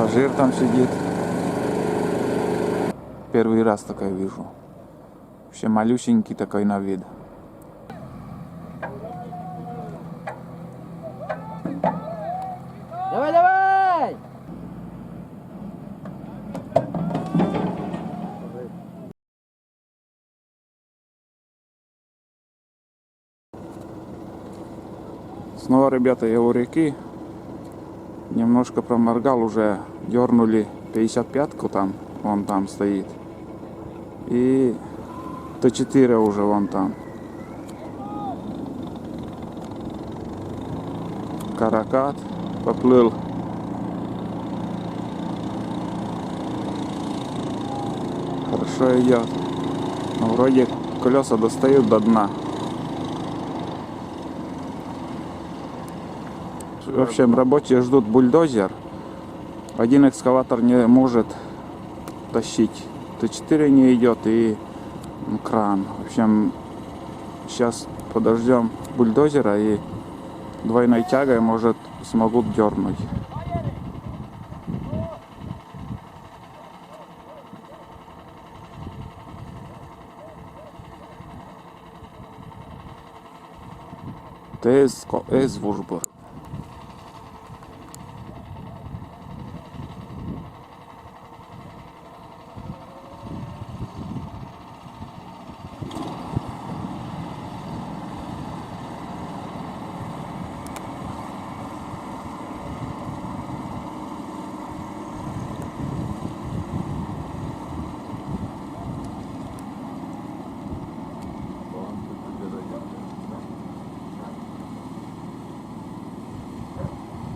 Пассажир там сидит. Первый раз такой вижу. Вообще малюсенький такой на вид. Давай, давай! Снова, ребята, я у реки. Немножко проморгал, уже дернули 55-ку там. Вон там стоит. И Т4 уже вон там. Каракат поплыл. Хорошо идет. Но вроде колеса достают до дна. В общем, рабочие ждут бульдозер. Один экскаватор не может тащить. Т4 не идет и кран. В общем, сейчас подождем бульдозера и двойной тягой, может, смогут дернуть. ТС Вужбур.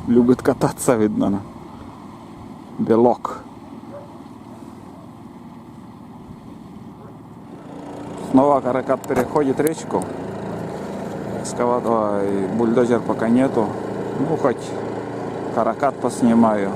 Любит кататься, видно. Белок. Снова каракат переходит речку. Экскаватор и бульдозер пока нету. Ну, хоть каракат поснимаю.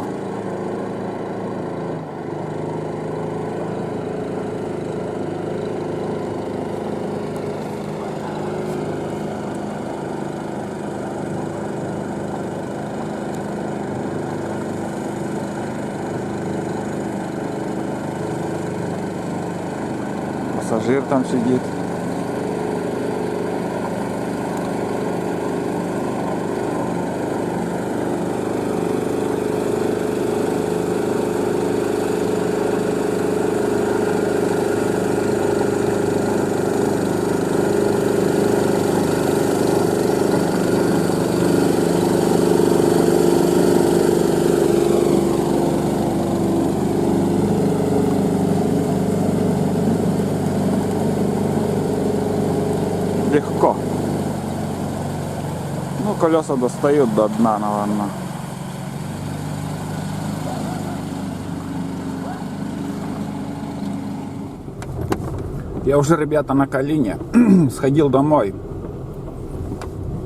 Пассажир там сидит. Легко. Ну, колеса достают до дна, наверное. Я уже, ребята, на Калине. Сходил домой.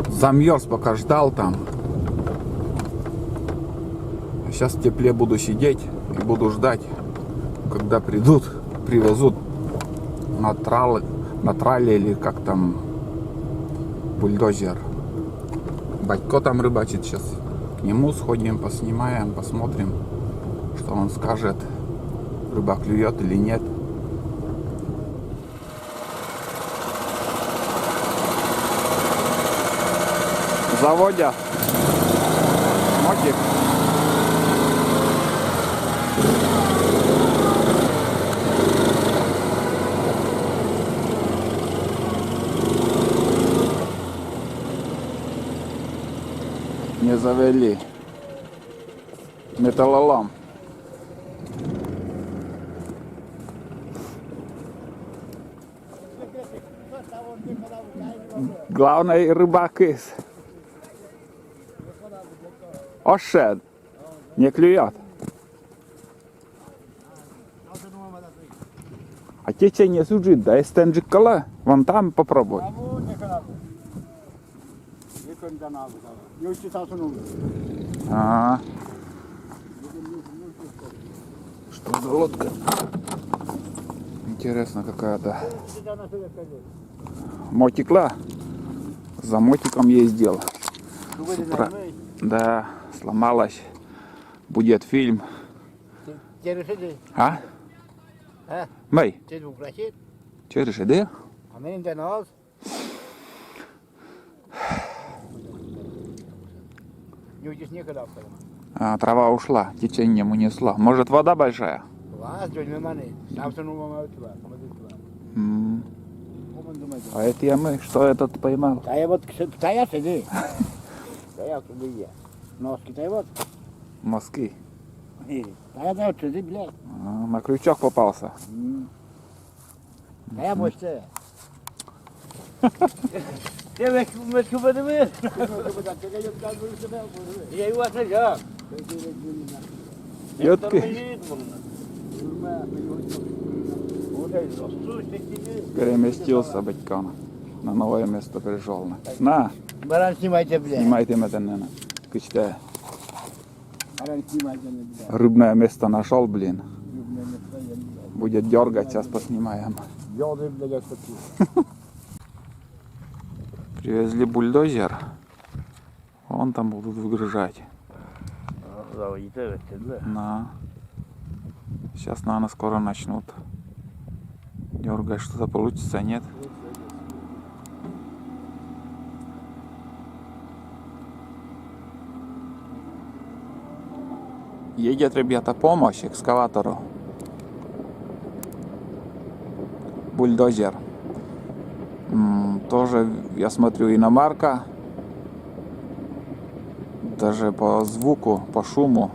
Замерз, пока ждал там. Сейчас в тепле буду сидеть и буду ждать, когда придут, привезут на трале или как там бульдозер. Батько там рыбачит сейчас. К нему сходим, поснимаем, посмотрим, что он скажет, рыба клюет или нет. Заводят мотик. Не завели. Металлолом. Главный рыбак из. Ошед. Не клюет. А течение сужит, да, стенджик кола. Вон там попробуй. А, что за лодка? Интересно, какая-то. Мотикла. За мотиком ездил. С утра. Да, сломалась. Будет фильм. через иди. А? А? Мэй, Через украсит. через иди? А мы не нас. Не уйдешь никогда. А, трава ушла, течением унесло. Может, вода большая? Вас, Джонни Мани. Сам сunu мама утла. М. А это я мы, что этот поймал? Тая вот, тая сиди. Тая тут я. Носки тая вот. Мозги. Тая вот сиди, блядь. А, на крючок попался. Тая больше. Ты мы подумаешь? Я его отнажал. Йотки переместился батькана. На новое место пришел. На, Баран снимайте, блядь. снимайте меня на. Кычте. Баран снимайте, блядь. Рыбное место нашел, блин. Будет дергать, сейчас поснимаем. Ёлды, блядь, как Привезли бульдозер. Вон там будут выгружать. На. Сейчас, наверное, скоро начнут дергать. Что-то получится, нет? Едет, ребята, помощь экскаватору. Бульдозер. Тоже, я смотрю, иномарка. Даже по звуку, по шуму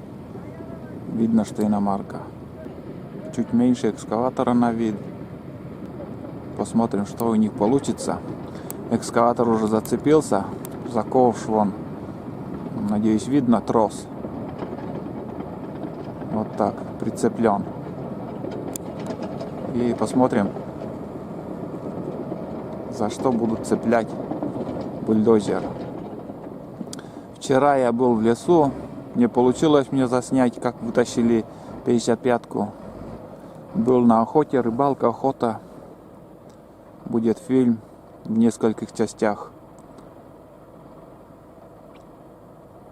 видно, что иномарка. Чуть меньше экскаватора на вид. Посмотрим, что у них получится. Экскаватор уже зацепился за ковш вон. Надеюсь, видно трос. Вот так, прицеплен. И посмотрим, за что будут цеплять бульдозер. Вчера я был в лесу, не получилось мне заснять, как вытащили 55-ку. Был на охоте, рыбалка, охота. Будет фильм в нескольких частях.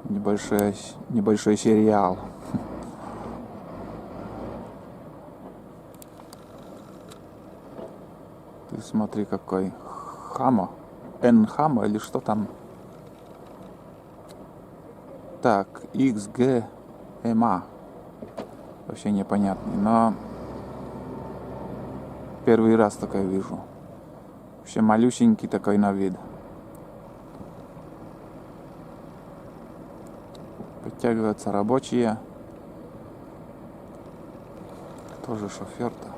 Небольшой сериал. Ты смотри, какой Хама. Хама или что там? Так, XGMA. Вообще непонятный, но первый раз такой вижу. Вообще малюсенький такой на вид. Подтягиваются рабочие. Кто же шофер-то?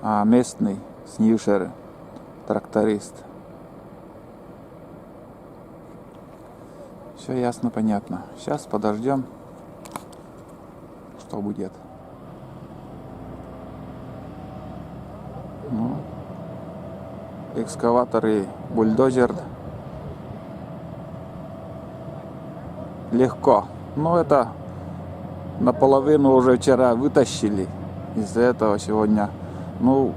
А, местный, снившер, тракторист. Все ясно, понятно. Сейчас подождем, что будет. Ну, экскаватор и бульдозер легко. Но это наполовину уже вчера вытащили. Из-за этого сегодня, ну,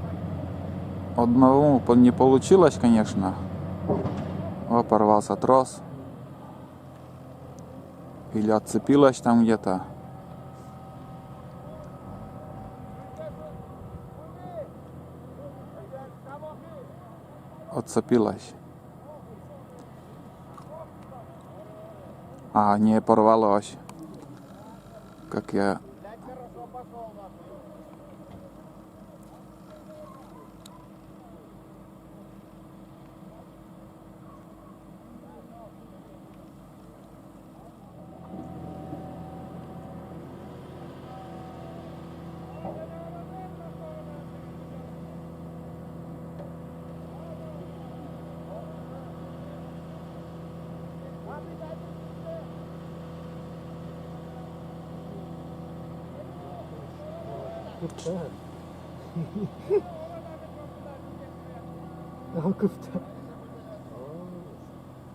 одного не получилось, конечно. О, порвался трос. Или отцепилась там где-то. Отцепилась. А, не порвалось. Как я...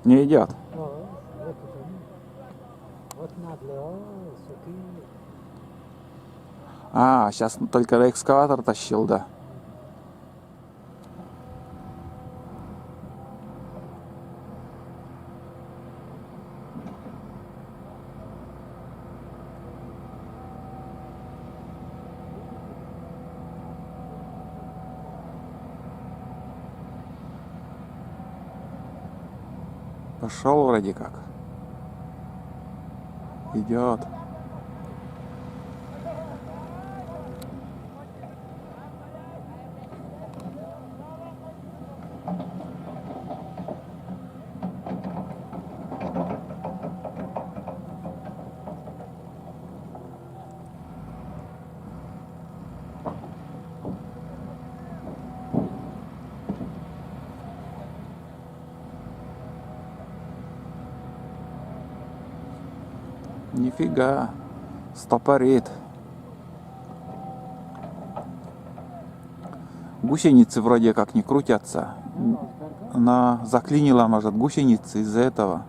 Не идет. А, сейчас только экскаватор тащил, да. Пошел вроде как. Идет. Нифига, стопорит. Гусеницы вроде как не крутятся. Она заклинила, может, гусеницы из-за этого.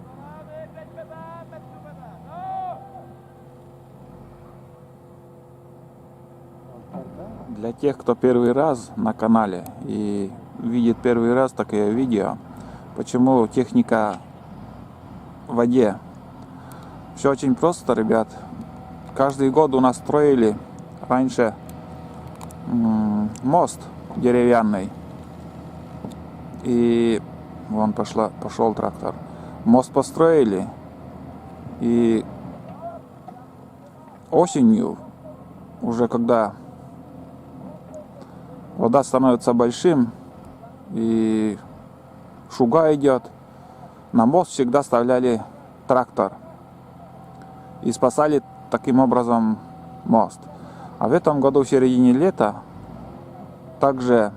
Для тех, кто первый раз на канале и видит первый раз такое видео, почему техника в воде. Все очень просто, ребят. Каждый год у нас строили раньше мост деревянный. И вон пошел трактор. Мост построили. И осенью, уже когда вода становится большим и шуга идет, на мост всегда вставляли трактор. И спасали таким образом мост. А в этом году в середине лета также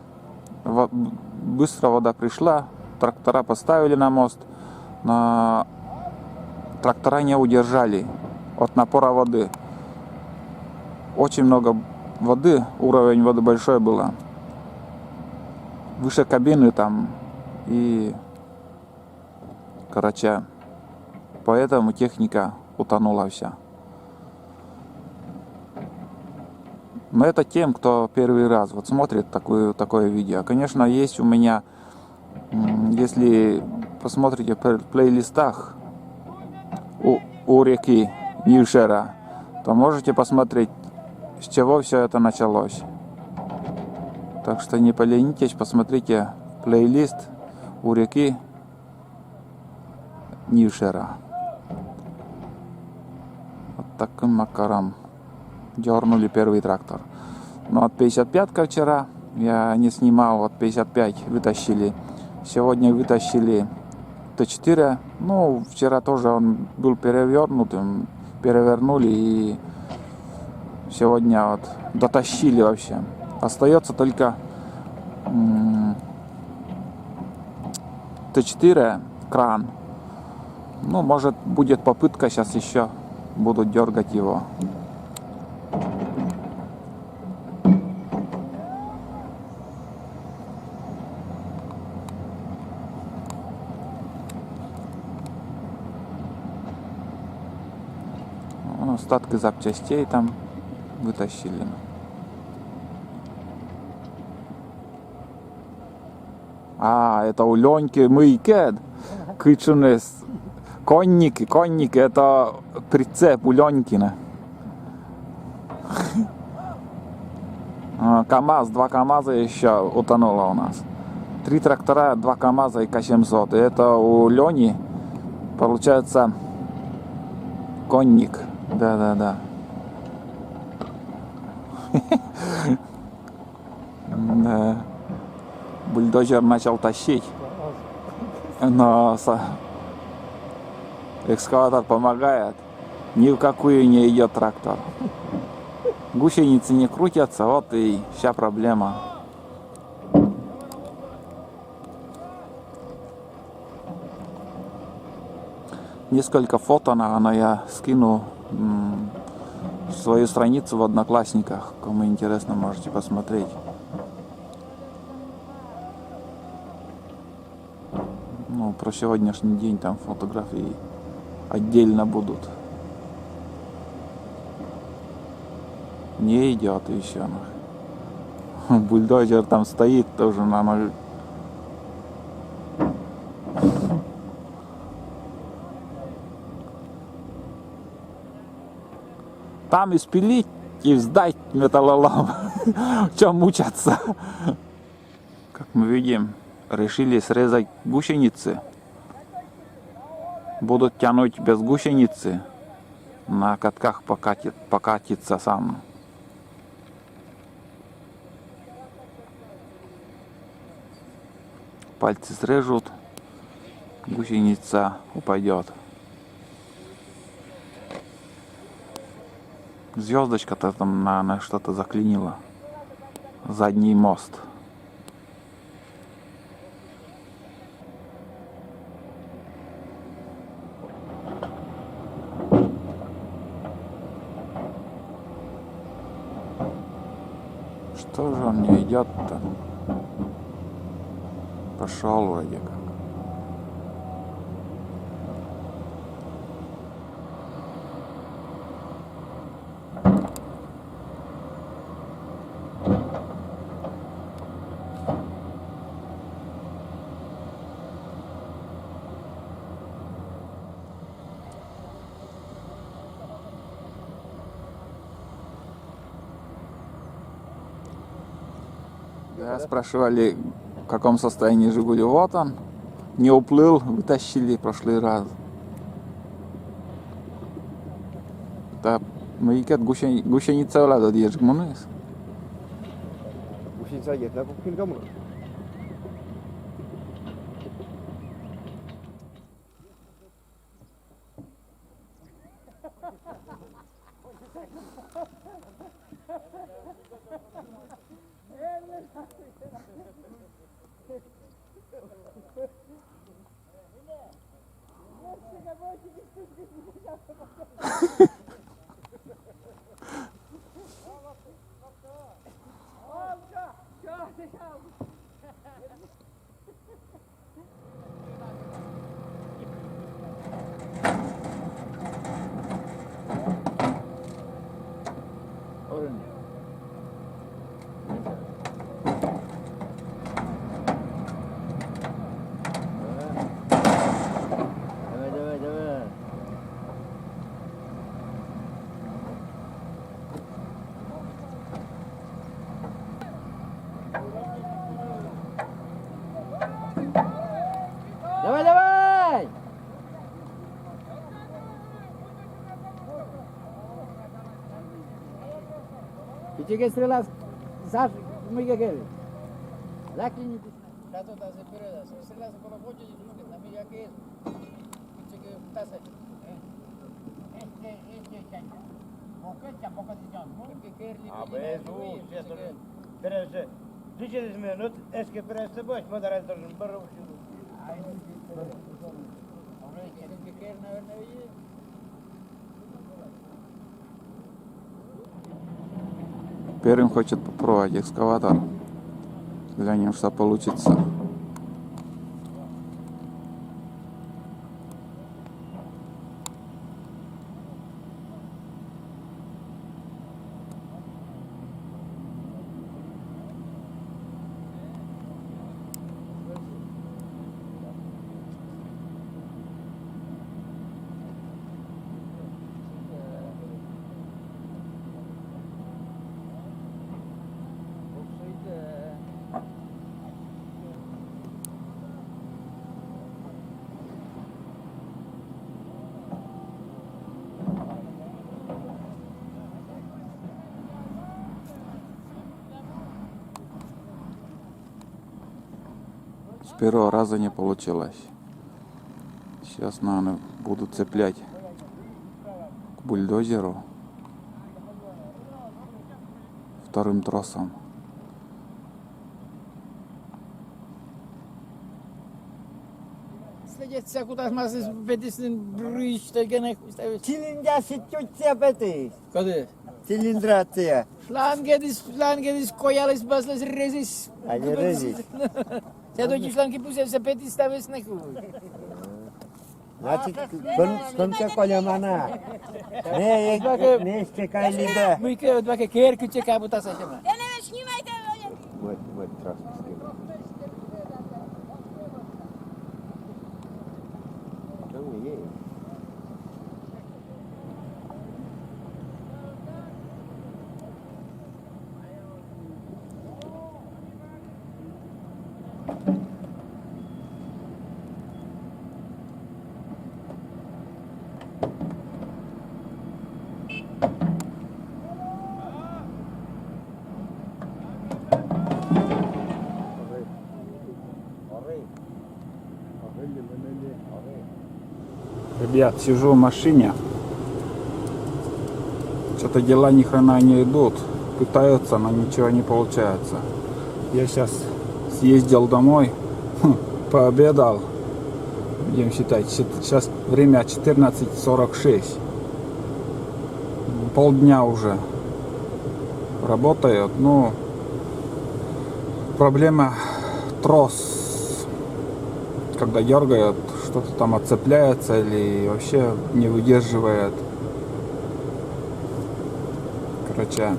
быстро вода пришла, трактора поставили на мост, но трактора не удержали от напора воды. Очень много воды, уровень воды большой было. Выше кабины там. И, короче, поэтому техника утонула вся. Но это тем, кто первый раз вот смотрит такое видео. Конечно, есть у меня, если посмотрите в плейлистах у реки Нившера, то можете посмотреть, с чего все это началось. Так что не поленитесь, посмотрите плейлист у реки Нившера. Вот таким макаром дернули первый трактор. Но от 55-ка вчера я не снимал, вот 55 вытащили. Сегодня вытащили Т4. Ну, вчера тоже он был перевернутым, перевернули и сегодня вот дотащили вообще. Остается только Т4 кран. Ну, может, будет попытка, сейчас еще буду дергать его. Остатки запчастей там вытащили. А, это у Леньки мыйкет. Кычунес. Конники, это прицеп у Ленькина. КамАЗ, 2 КамАЗа еще утонуло у нас. 3 трактора, 2 КамАЗа и К700. И это у Лени получается конник. Да. Да. Бульдозер начал тащить. Но экскаватор помогает. Ни в какую не идет трактор. Гусеницы не крутятся, вот и вся проблема. Несколько фото, наверное, я скину в свою страницу в Одноклассниках. Кому интересно, можете посмотреть. Ну, про сегодняшний день там фотографии отдельно будут. Не идет еще. Бульдозер там стоит тоже на ноль. Там испилить и сдать металлолом. В чем мучаться? Как мы видим, решили срезать гусеницы. Будут тянуть без гусеницы. На катках покатится сам. Пальцы срежут, гусеница упадет. Звездочка-то там на что-то заклинила. Задний мост. Что же он не идет-то? Пошел вроде как. Да, спрашивали, в каком состоянии Жигули. Вот он, не уплыл, вытащили в прошлый раз. Да, мы гусеница владо диешь гмунес. Gusienica jedna, po kilka mur. Давай, давай. Давай, давай! Küçük sırlar sar mı gelir? Lakin Dato da se perioada, se lasă pe la voce și nu că mi ia că e. Ce că tasa. Porque quer lhe A băietul, ce să trebuie să... Ziceți minut, ești că trebuie să băși, mă, dar ai într-un bărău și... que quer na vie. Первым хочет попробовать экскаватор. Глянем, что получится. С первого раза не получилось. Сейчас, наверное, буду цеплять к бульдозеру вторым тросом. Sledeți cu tas să vedeți în brâște, gene cu stai. Cilindra și ciuția pe te. Cade. Cilindrația. Flan gedis koyalis baslas rezis. Ai rezis. Se duce flan ki puse se peti staves necu. Znači, când se colemana. Ne este ca lindra. Mâică, dacă chiar cu ce capul ta să ceva. Mă, tras cu schimba. Nu e. Ребят, сижу в машине. Что-то дела ни хрена не идут. Пытаются, но ничего не получается. Я сейчас съездил домой, пообедал. Будем считать, сейчас время 14:46. Полдня уже работает. Ну, проблема трос. Когда дергает, что-то там отцепляется или вообще не выдерживает. Короче,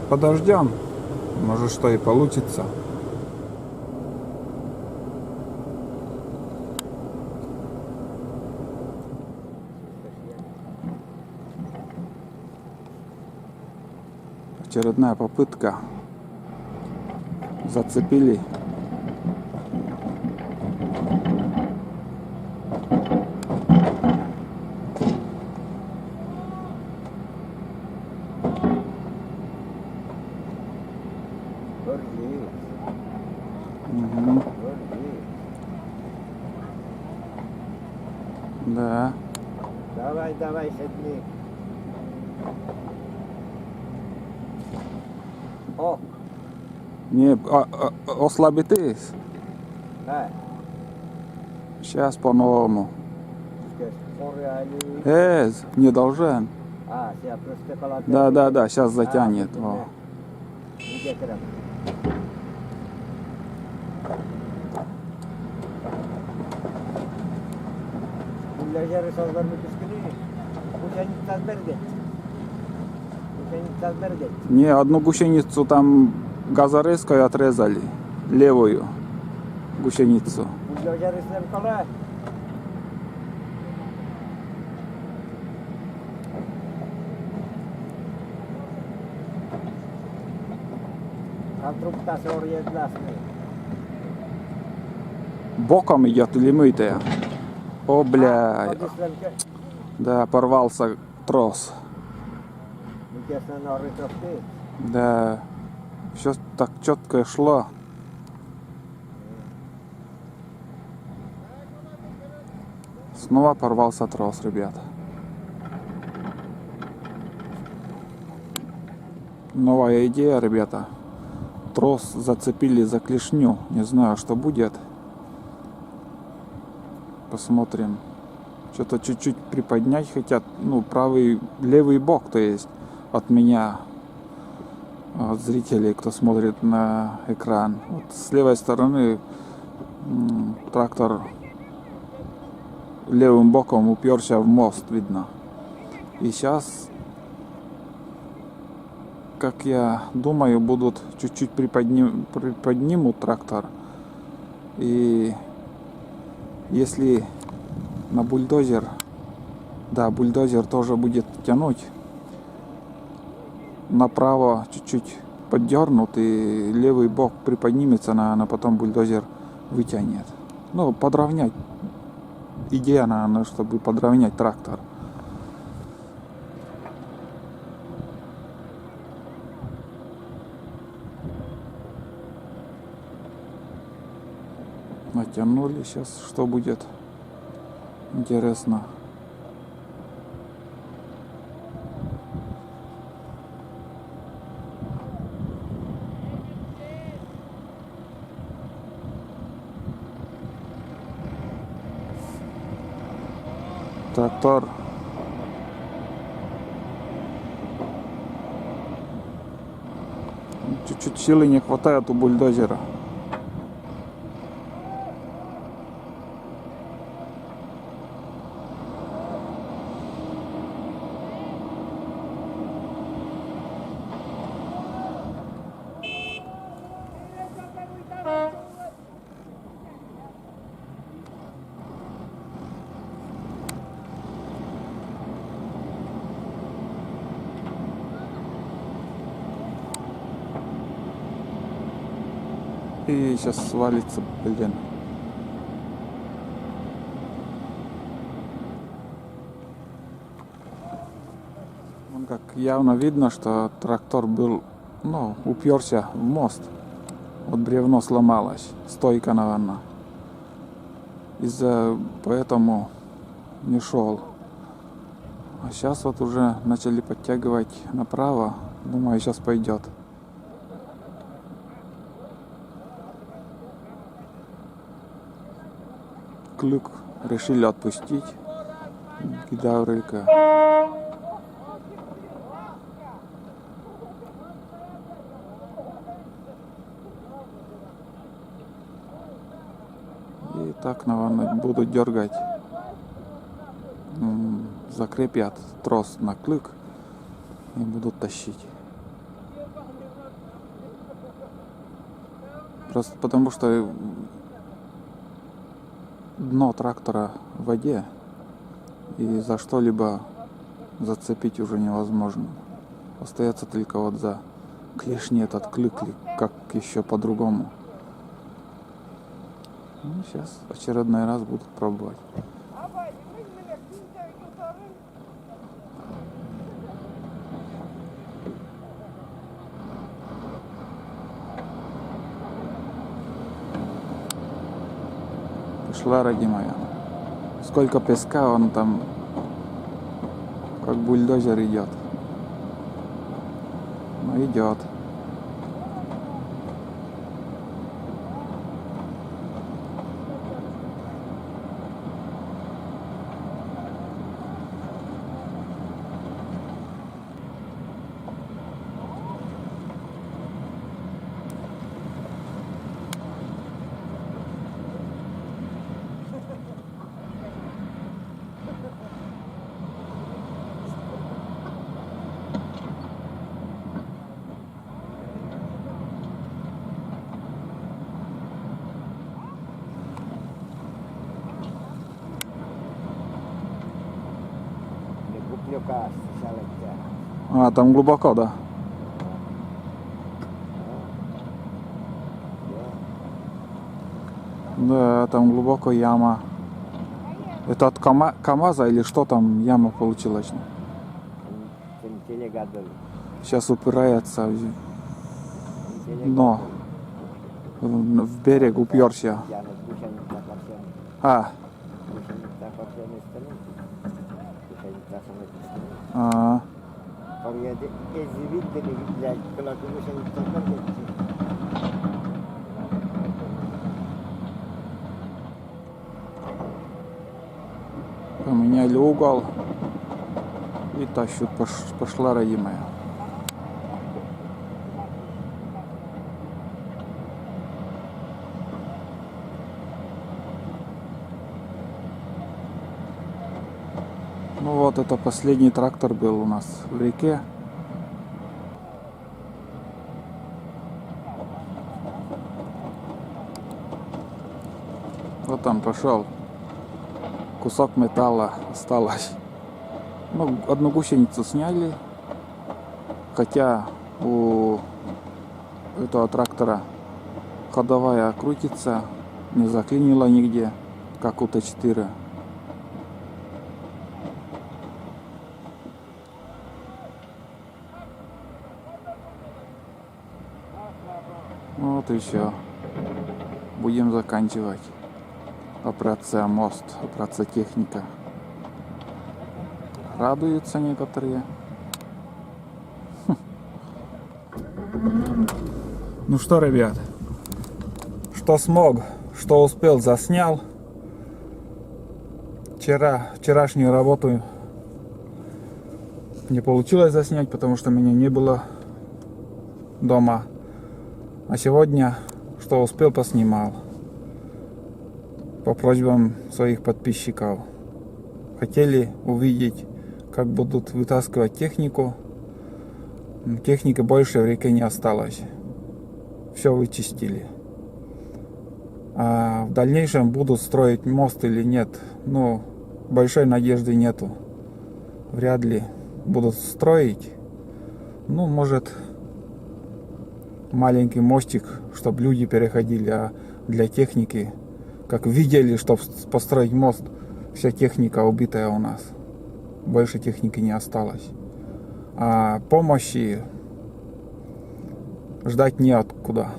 подождем. Может, что и получится. Очередная попытка. Зацепили. Мгм. Да. Давай, давай, седни. О, Не, ослабитесь. да. Сейчас по-новому. Не должен. А, сейчас просто колоть. Да, сейчас затянет. Во. Где ты? Bulldozer sorlarını püskürüyor. Bu senin tazberget. Bu senin tazberget. Не, одну гусеницу там газорезкой отрезали. Левую гусеницу. Bulldozer istem kolay. Конструкция ориентация. Боком идет или мытая? О, бля. Да, порвался трос. Да. Все так четко шло. Снова порвался трос, ребят. Новая идея, ребята. Трос зацепили за клешню. Не знаю, что будет. Посмотрим. Что-то чуть-чуть приподнять хотят. Ну, левый бок, то есть от меня, от зрителей, кто смотрит на экран. Вот с левой стороны трактор левым боком уперся в мост, видно. И сейчас, как я думаю, будут чуть-чуть приподнимут трактор. И если на бульдозер, да, бульдозер тоже будет тянуть, направо чуть-чуть поддернут и левый бок приподнимется, наверное, потом бульдозер вытянет. Ну, подровнять. Идея, наверное, чтобы подровнять трактор. Натянули. Сейчас что будет? Интересно. Трактор. Чуть-чуть силы не хватает у бульдозера. И сейчас свалится, блин. Вон как явно видно, что трактор был, ну, уперся в мост. Вот бревно сломалось. Стойка, наверное. Поэтому не шел. А сейчас вот уже начали подтягивать направо. Думаю, сейчас пойдет. Клюк решили отпустить. Гидравлика. И так, наверное, буду дергать. Закрепят трос на клюк и будут тащить. Просто потому что дно трактора в воде, и за что-либо зацепить уже невозможно. Остается только вот за клешни этот клюк, как еще по-другому. Ну, сейчас очередной раз будут пробовать. Пошла, ради моя. Сколько песка, он там как бульдозер идет. Ну, идет. Joka sisälle tehdään. А, там глубоко, да? Да, там глубоко яма. Это от КамАЗа или что там яма получилась? Sen telegadol. Сейчас упирается дно. В берег уперся. Ja nyt kusen takaisin. А, Kusen takaisin istänyt. Kusen takaisin istänyt. а, Oraya da ezivit dedi güzel. Kulakı kusen takaisin. поменяли угол и тащут. Пошла, родимая. Ну вот, это последний трактор был у нас в реке. Вот там пошел. Кусок металла осталось. Ну, одну гусеницу сняли. Хотя у этого трактора ходовая крутится, не заклинила нигде, как у Т4. Вот и все. Будем заканчивать. Операция мост, операция техника. Радуются некоторые. Ну что, ребят, что смог, что успел, заснял. Вчерашнюю работу не получилось заснять, потому что меня не было дома. А сегодня, что успел, поснимал. По просьбам своих подписчиков. Хотели увидеть, как будут вытаскивать технику. Техники больше в реке не осталось. Все вычистили. А в дальнейшем будут строить мост или нет, ну, большой надежды нету. Вряд ли будут строить. Ну, может, маленький мостик, чтобы люди переходили, а для техники, как видели, чтобы построить мост, вся техника убитая у нас. Больше техники не осталось. А помощи ждать неоткуда.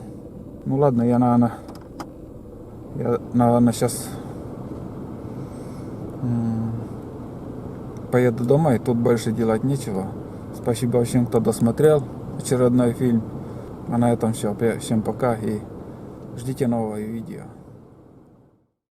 Ну ладно, я, наверное, сейчас поеду домой, тут больше делать нечего. Спасибо всем, кто досмотрел очередной фильм. А на этом все. Всем пока и ждите нового видео.